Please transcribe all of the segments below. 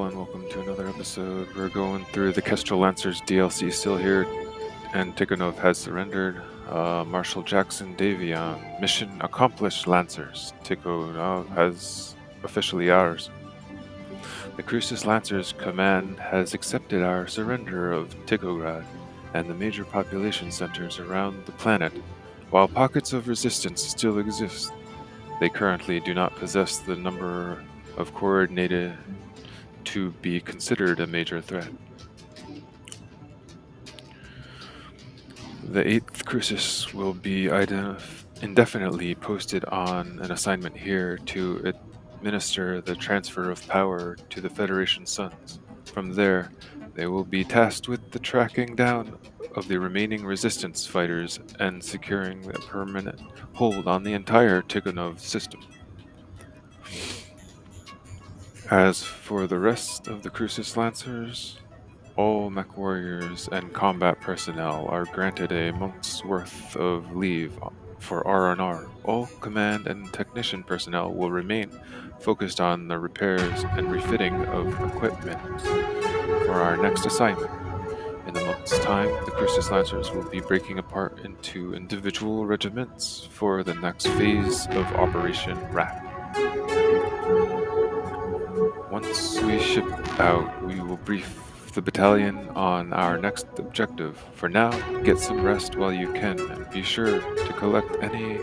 all, and welcome to another episode. We're going through the Kestrel Lancers DLC, still here, and Tikonov has surrendered. Marshal Jackson Davion, mission accomplished, Lancers. Tikonov has officially ours. The Crucis Lancers command has accepted our surrender of Tigress and the major population centers around the planet. While pockets of resistance still exist, they currently do not possess the number of coordinated to be considered a major threat. The 8th Crucis will be indefinitely posted on an assignment here to administer the transfer of power to the Federation Suns. From there, they will be tasked with the tracking down of the remaining resistance fighters and securing a permanent hold on the entire Tikonov system. As for the rest of the Crucis Lancers, all Mechwarriors and combat personnel are granted a month's worth of leave for R&R. All command and technician personnel will remain focused on the repairs and refitting of equipment for our next assignment. In a month's time, the Crucis Lancers will be breaking apart into individual regiments for the next phase of Operation Rat. Once we ship out, we will brief the battalion on our next objective. For now, get some rest while you can, and be sure to collect any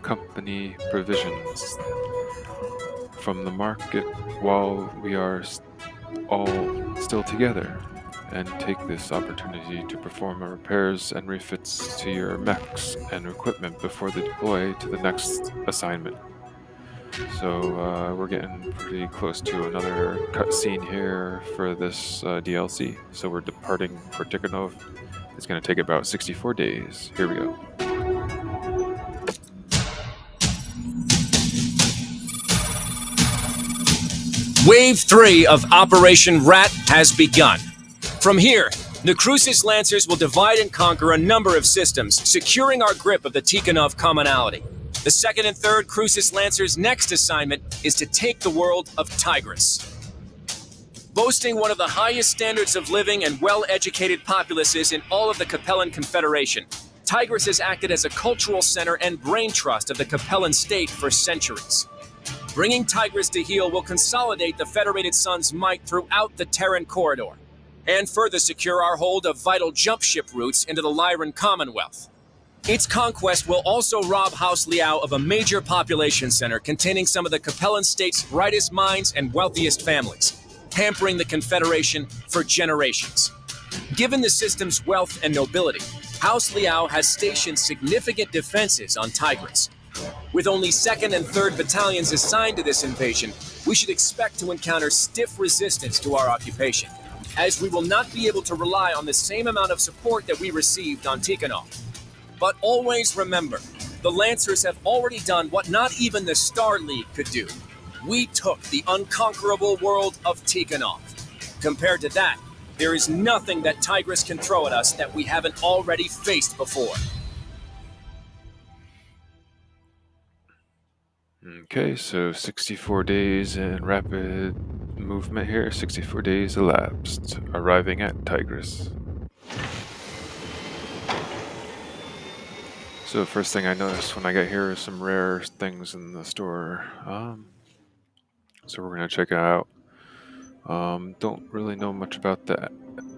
company provisions from the market while we are all still together, and take this opportunity to perform repairs and refits to your mechs and equipment before they deploy to the next assignment. So we're getting pretty close to another cutscene here for this DLC. So we're departing for Tikonov. It's going to take about 64 days. Here we go. Wave 3 of Operation Rat has begun. From here, the Crucis Lancers will divide and conquer a number of systems, securing our grip of the Tikonov commonality. The 2nd and 3rd Crucis Lancers' next assignment is to take the world of Tigress. Boasting one of the highest standards of living and well-educated populaces in all of the Capellan Confederation, Tigress has acted as a cultural center and brain trust of the Capellan state for centuries. Bringing Tigress to heel will consolidate the Federated Sun's might throughout the Terran corridor, and further secure our hold of vital jump ship routes into the Lyran Commonwealth. Its conquest will also rob House Liao of a major population center containing some of the Capellan state's brightest minds and wealthiest families, hampering the Confederation for generations. Given the system's wealth and nobility, House Liao has stationed significant defenses on Tigress. With only 2nd and 3rd battalions assigned to this invasion, we should expect to encounter stiff resistance to our occupation, as we will not be able to rely on the same amount of support that we received on Tikonov. But always remember, the Lancers have already done what not even the Star League could do. We took the unconquerable world of Tikonov. Compared to that, there is nothing that Tigress can throw at us that we haven't already faced before. Okay, so 64 days in rapid movement here. 64 days elapsed, arriving at Tigress. So first thing I noticed when I got here is some rare things in the store. So we're going to check it out. Don't really know much about the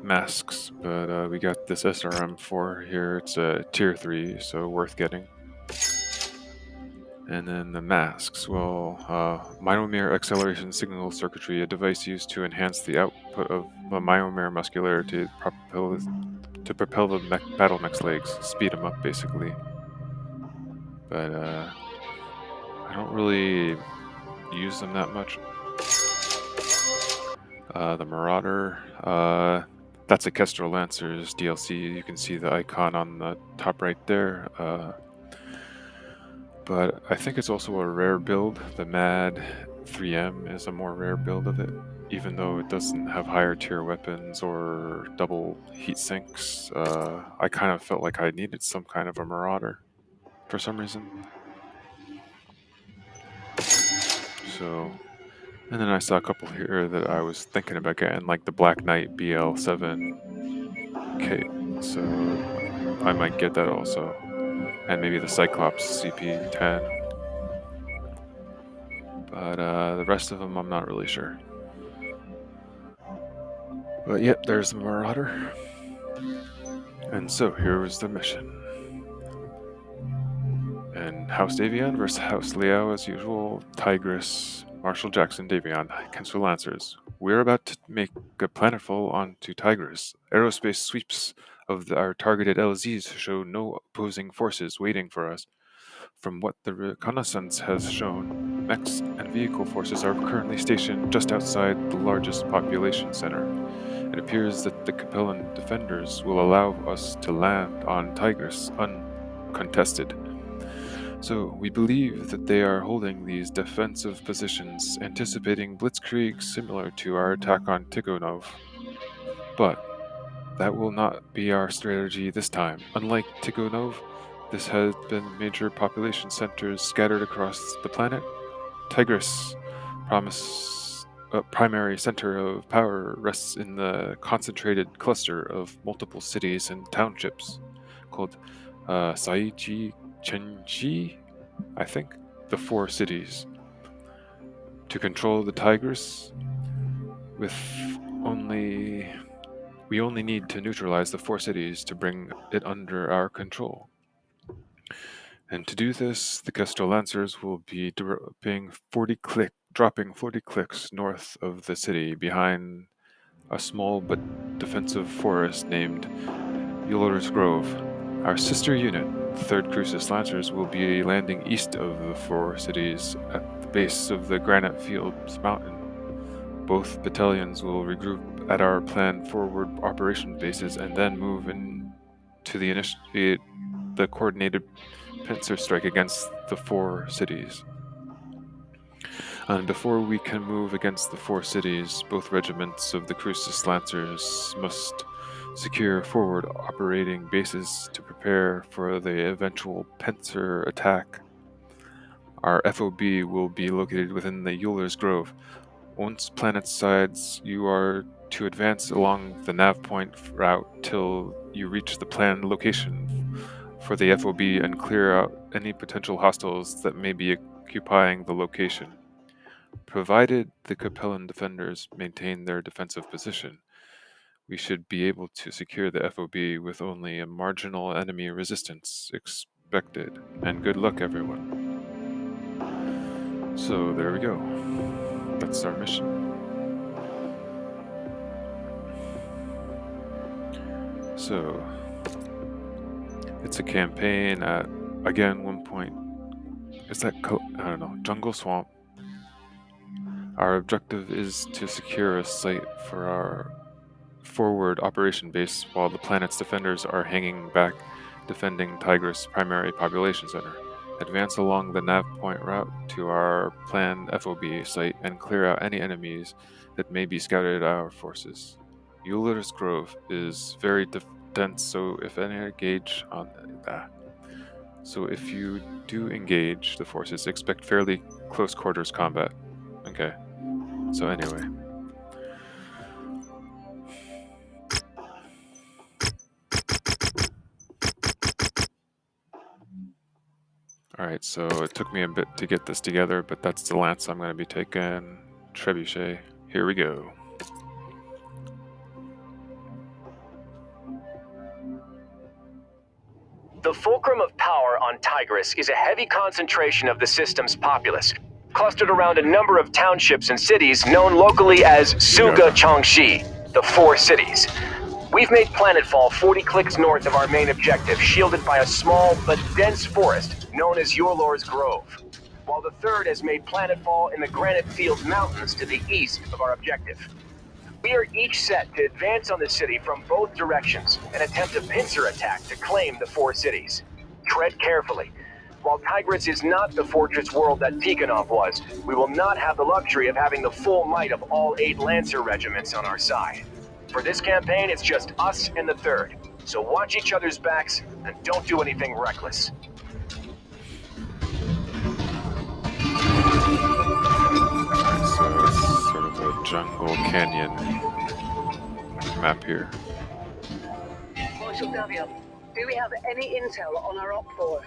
masks, but we got this SRM4 here. It's a tier 3, so worth getting. And then the masks. Well, myomere acceleration signal circuitry, a device used to enhance the output of the myomere muscularity to propel the battle mech's legs, speed them up basically. But I don't really use them that much. The Marauder, that's a Kestrel Lancers DLC. You can see the icon on the top right there. But I think it's also a rare build. The Mad 3M is a more rare build of it, even though it doesn't have higher tier weapons or double heat sinks. I kind of felt like I needed some kind of a Marauder for some reason. So And then I saw a couple here that I was thinking about getting, like the Black Knight BL7K. So I might get that also. And maybe the Cyclops CP10. But the rest of them, I'm not really sure. But yep, there's the Marauder. And so here was the mission. And House Davion versus House Liao as usual. Tigress, Marshall Jackson, Davion, KESTEL Lancers. We're about to make a planetfall onto Tigress. Aerospace sweeps of our targeted LZs show no opposing forces waiting for us. From what the reconnaissance has shown, mechs and vehicle forces are currently stationed just outside the largest population center. It appears that the Capellan defenders will allow us to land on Tigress uncontested. So we believe that they are holding these defensive positions, anticipating blitzkrieg similar to our attack on Tikonov. But that will not be our strategy this time. Unlike Tikonov, this has been major population centers scattered across the planet. Tigress, primary center of power, rests in the concentrated cluster of multiple cities and townships called Saichi Chenji, I think, the four cities. To control the Tigress, with only we only need to neutralize the four cities to bring it under our control. And to do this, the KESTEL Lancers will be dropping 40 clicks north of the city behind a small but defensive forest named Euler's Grove. Our sister unit, the 3rd Crucis Lancers, will be landing east of the four cities at the base of the Granite Fields Mountain. Both battalions will regroup at our planned forward operation bases and then move in to initiate the coordinated pincer strike against the four cities. And before we can move against the four cities, both regiments of the Crucis Lancers must secure forward operating bases to prepare for the eventual pincer attack. Our FOB will be located within the Euler's Grove. Once planet sides, you are to advance along the nav point route till you reach the planned location for the FOB and clear out any potential hostiles that may be occupying the location. Provided the Capellan defenders maintain their defensive position, we should be able to secure the FOB with only a marginal enemy resistance expected. And good luck, everyone. So there we go. That's our mission. So it's a campaign at, again, one point. Is that, I don't know, Jungle Swamp. Our objective is to secure a site for our forward operation base while the planet's defenders are hanging back defending Tigress' primary population center. Advance along the nav point route to our planned FOB site and clear out any enemies that may be scouted at our forces. Euler's Grove is very dense, so if you do engage the forces, expect fairly close quarters combat. Okay. So anyway. Alright, so it took me a bit to get this together, but that's the lance I'm going to be taking. Trebuchet. Here we go. The fulcrum of power on Tigress is a heavy concentration of the system's populace, clustered around a number of townships and cities known locally as Suga Changxi, the Four Cities. We've made planetfall 40 clicks north of our main objective, shielded by a small but dense forest known as Euler's Grove, while the 3rd has made planetfall in the Granite Fields Mountains to the east of our objective. We are each set to advance on the city from both directions and attempt a pincer attack to claim the four cities. Tread carefully. While Tigress is not the fortress world that Tikonov was, we will not have the luxury of having the full might of all 8 Lancer regiments on our side. For this campaign, it's just us and the 3rd, so watch each other's backs and don't do anything reckless. So it's a jungle canyon map here. Marshal Davion, do we have any intel on our Op 4?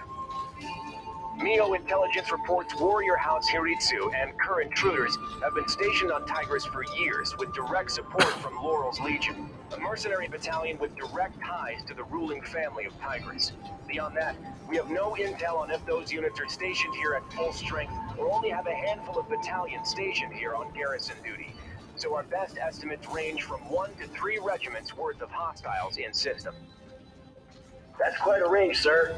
MEO intelligence reports Warrior House Hiritsu and current intruders have been stationed on Tigress for years with direct support from Laurel's Legion, a mercenary battalion with direct ties to the ruling family of Tigress. Beyond that, we have no intel on if those units are stationed here at full strength or only have a handful of battalions stationed here on garrison duty. So our best estimates range from 1 to 3 regiments worth of hostiles in system. That's quite a range, sir.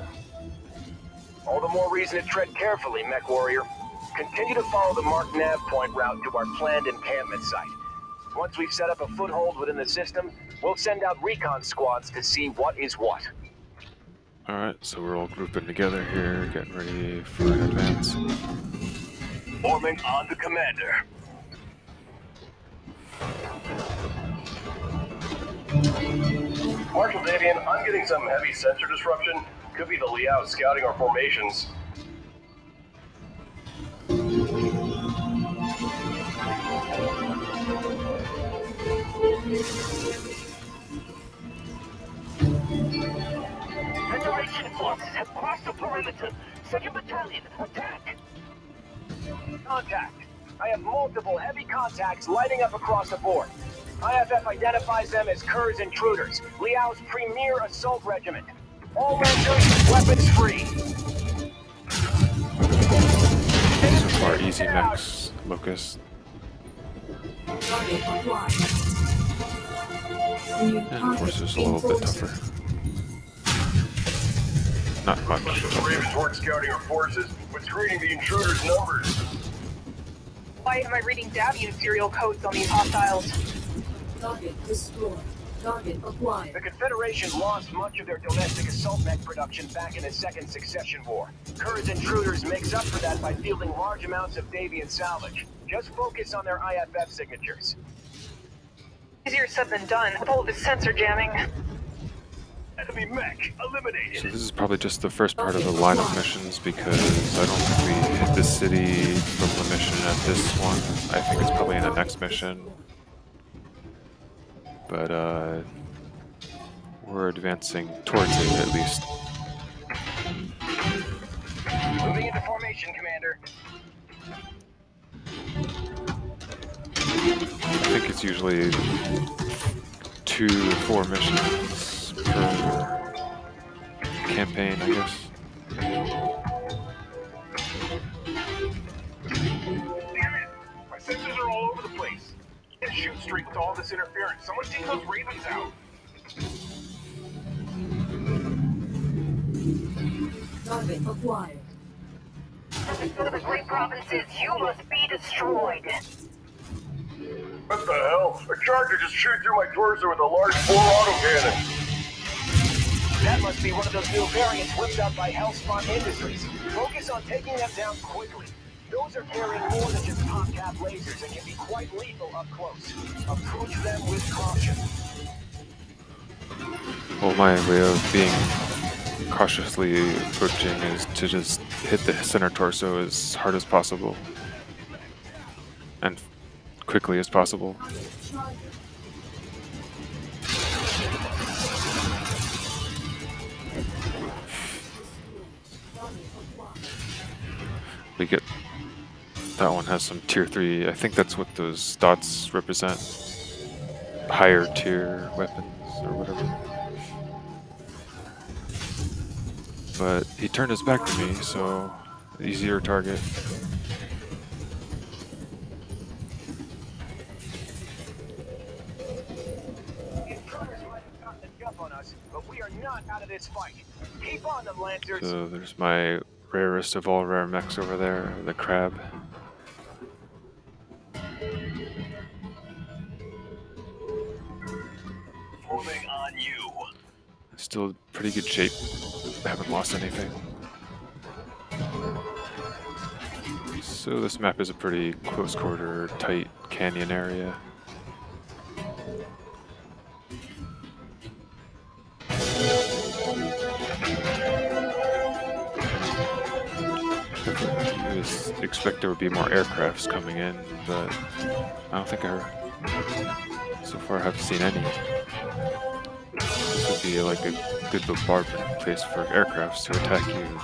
All the more reason to tread carefully, Mechwarrior. Continue to follow the marked nav point route to our planned encampment site. Once we've set up a foothold within the system, we'll send out recon squads to see what is what. Alright, so we're all grouping together here, getting ready for an advance. Forming on the commander. Marshal Davion, I'm getting some heavy sensor disruption. Could be the Liao scouting our formations. Federation forces have crossed the perimeter. Second Battalion, attack! Contact. I have multiple heavy contacts lighting up across the board. IFF identifies them as Kerr's intruders, Liao's premier assault regiment. All Lancers, weapons free. So far, easy mechs, Locust. And Forces a little bit tougher. Not much. Bravest work scouting our forces, but screening the intruders' numbers. Why am I reading Davion serial codes on these hostiles? Target destroyed. Target acquired. The Confederation lost much of their domestic assault mech production back in the Second Succession War. Kerr's intruders makes up for that by fielding large amounts of Davion salvage. Just focus on their IFF signatures. Easier said than done with all of this sensor jamming. Enemy mech eliminated. So this is probably just the first part of the line of missions because I don't think we hit the city from the mission at this one. I think it's probably in the next mission. But we're advancing towards it at least. Moving into formation, Commander. I think it's usually 2 to 4 missions per campaign, I guess. Damn it! My sensors are all over the place. Can't shoot straight with all this interference. Someone take those ravens out. Target acquired. For the great provinces, you must be destroyed. What the hell? A charger just chewed through my torso with a large bore autocannon. That must be one of those new variants whipped out by Hellspawn Industries. Focus on taking them down quickly. Those are carrying more than just top-cap lasers and can be quite lethal up close. Approach them with caution. Well, my way of being cautiously approaching is to just hit the center torso as hard as possible and quickly as possible. We get that one has some tier 3. I think that's what those dots represent. Higher tier weapons or whatever. But he turned his back to me, so easier target. Intruders might have gotten the jump on us, but we are not out of this fight. Keep on them, Lancers. So there's my rarest of all rare mechs over there, the crab. Forming on you. Still pretty good shape. Haven't lost anything. So this map is a pretty close quarter, tight canyon area. always expect there would be more aircrafts coming in, but I don't think I so far have seen any. This would be like a good bombardment place for aircrafts to attack you.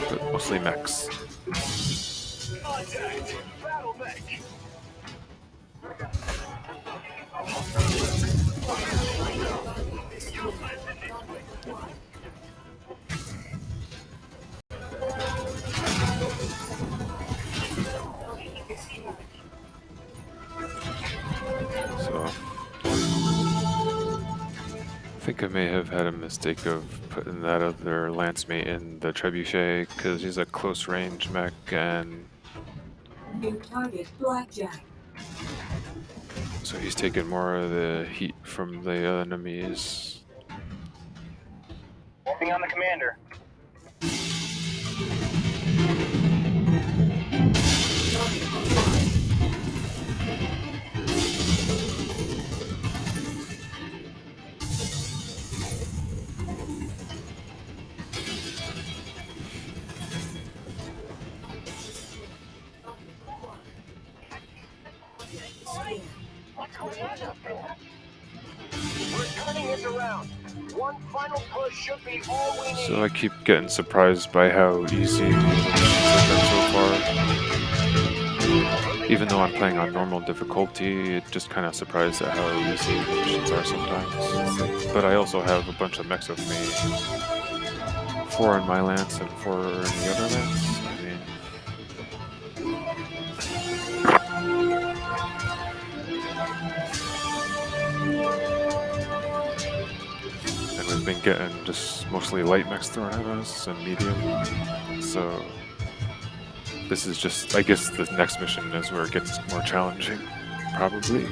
But mostly mechs. Contact! Battle mech! So I think I may have had a mistake of putting that other lance mate in the trebuchet because he's a close range mech and New target Blackjack. so he's taking more of the heat from the enemies. Working on the commander. We're turning this around. One final push should be all we need. So I keep getting surprised by how easy the missions have been so far. Even though I'm playing on normal difficulty, it just kind of surprised at how easy the missions are sometimes. But I also have a bunch of mechs with me. 4 in my lance and 4 in the other lance. I mean, and we've been getting just mostly light mechs thrown at us and medium. So this is just, I guess the next mission is where it gets more challenging, probably.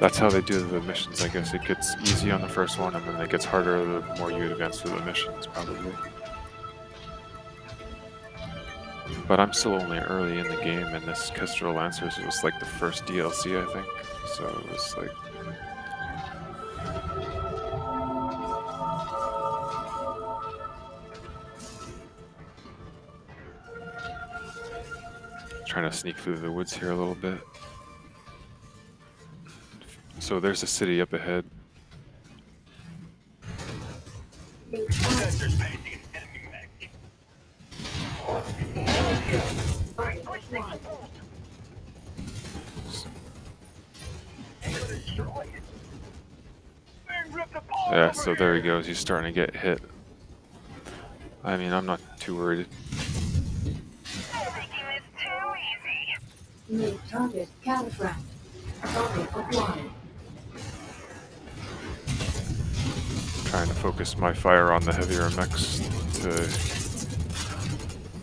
That's how they do the missions, I guess. It gets easy on the first one, and then it gets harder the more you advance through the missions, probably. But I'm still only early in the game, and this Kestrel Lancers was like the first DLC, I think. So it was like... trying to sneak through the woods here a little bit. So there's a city up ahead. Sensors paging enemy mech. Yeah, so there he goes. He's starting to get hit. I mean, I'm not too worried. New target Caliphract. Target acquired. Trying to focus my fire on the heavier mechs to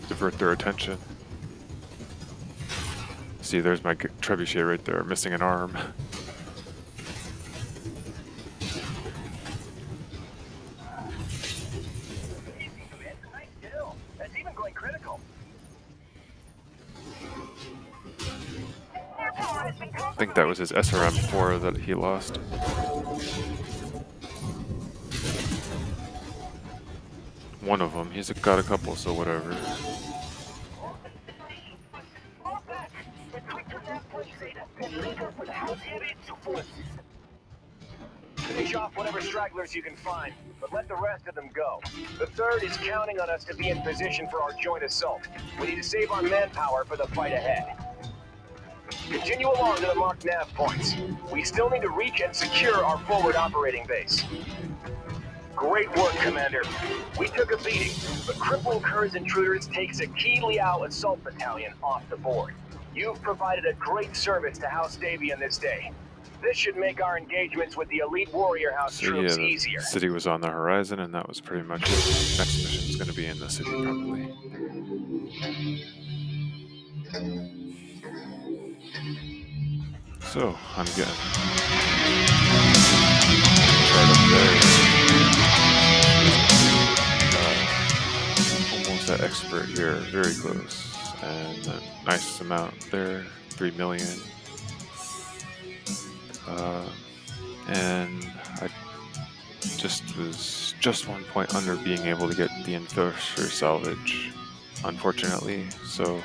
divert their attention. See, there's my trebuchet right there, missing an arm. That's even going critical. I think that was his SRM-4 that he lost. One of them. He's got a couple, so whatever. Finish off whatever stragglers you can find, but let the rest of them go. The third is counting on us to be in position for our joint assault. We need to save our manpower for the fight ahead. Continue along to the marked nav points. We still need to reach and secure our forward operating base. Great work, Commander. We took a beating, but crippling Kurz intruders takes a key Liao assault battalion off the board. You've provided a great service to House Davion this day. This should make our engagements with the elite warrior house So troops yeah, easier. the city was on the horizon, and that was pretty much it. Next mission is going to be in the city, probably. So, I'm getting right up there. Almost that expert here, very close. and a nice amount there, 3 million. And I was just 1 point under being able to get the Enforcer salvage, unfortunately, so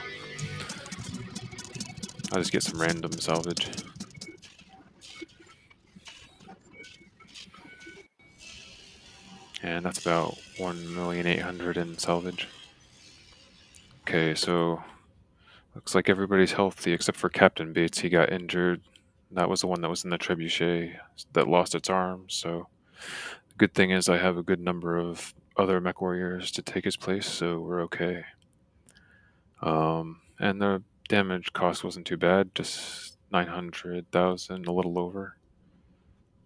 I'll just get some random salvage. And that's about 1,800,000 in salvage. Okay, so looks like everybody's healthy except for Captain Bates. He got injured. That was the one that was in the trebuchet that lost its arm, so the good thing is I have a good number of other Mechwarriors to take his place, so we're okay. And the damage cost wasn't too bad, just 900,000, a little over.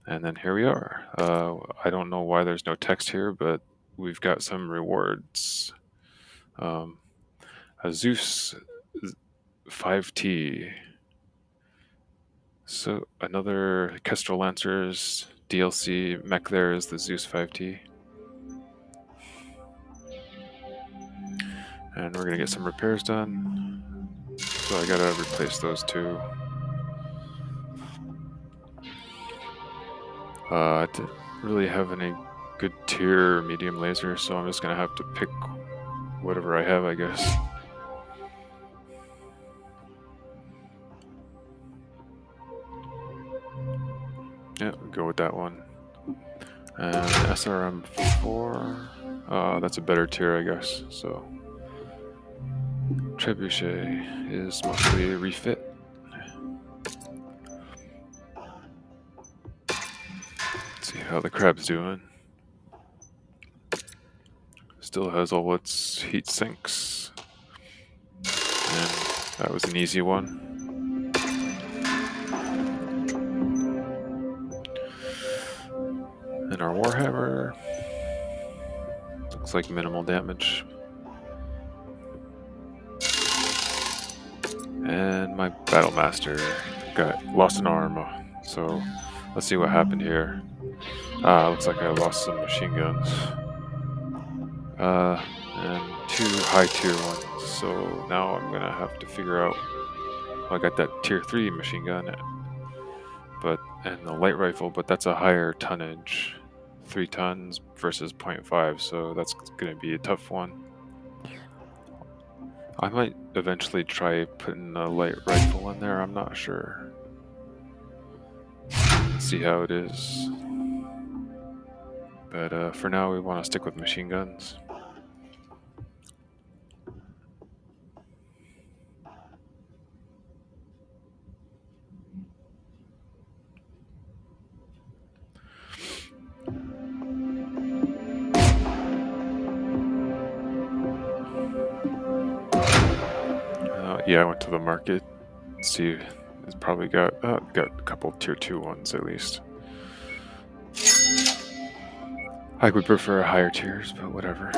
And then here we are. I don't know why there's no text here, but we've got some rewards. A Zeus 5T. So another Kestrel Lancers DLC mech there is the Zeus 5T. And we're gonna get some repairs done. So I gotta replace those two. I didn't really have any good tier medium laser, so I'm just gonna have to pick whatever I have, I guess. Yeah, we'll go with that one. And SRM4, that's a better tier, I guess. So Trebuchet is mostly refit. Let's see how the crab's doing. Still has all its heat sinks. And that was an easy one. And our Warhammer looks like minimal damage. And my Battlemaster lost an arm, so let's see what happened here. Looks like I lost some machine guns. And 2 high tier ones, so now I'm gonna have to figure out. Well, I got that tier 3 machine gun, and the light rifle, but that's a higher tonnage, 3 tons versus 0.5, so that's gonna be a tough one. I might eventually try putting a light rifle in there, I'm not sure. Let's see how it is. But for now, we want to stick with machine guns. Yeah, I went to the market. See, it's probably got a couple tier 2 ones at least. I would prefer higher tiers, but whatever.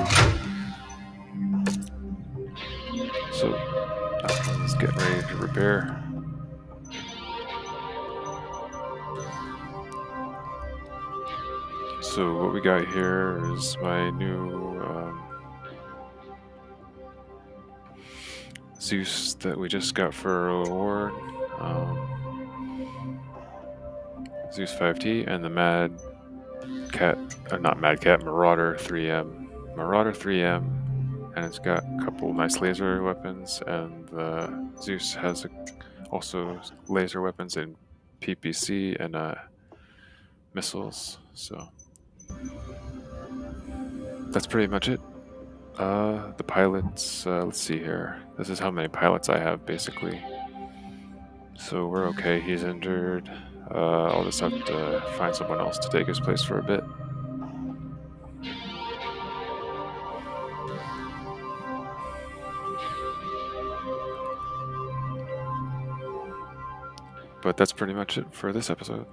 So that one's getting ready to repair. So what we got here is my new Zeus that we just got for a reward. Zeus 5T and the Mad Cat, not Mad Cat, Marauder 3M. Marauder 3M, and it's got a couple nice laser weapons, and the Zeus has also laser weapons in PPC and missiles, so that's pretty much it. The pilots, let's see here. This is how many pilots I have, basically. So we're okay, he's injured. I'll just have to find someone else to take his place for a bit. But that's pretty much it for this episode.